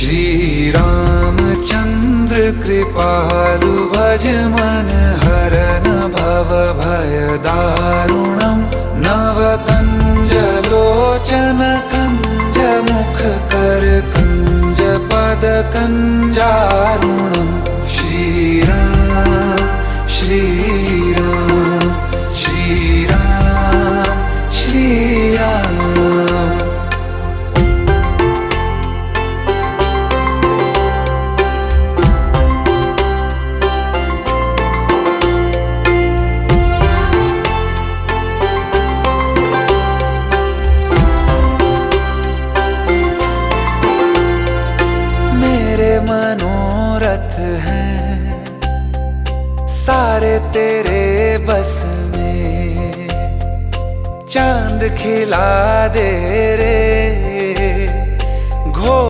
श्री रामचंद्र कृपालु भज मन हरन भव भय दारुणम नव कंज लोचन कंज मुख कर कंज पद कंजारुणम श्री राम श्री राम श्री राम श्री राम। मेरे मनोरथ हैं सारे तेरे बस में, चांद खिला दे रे घो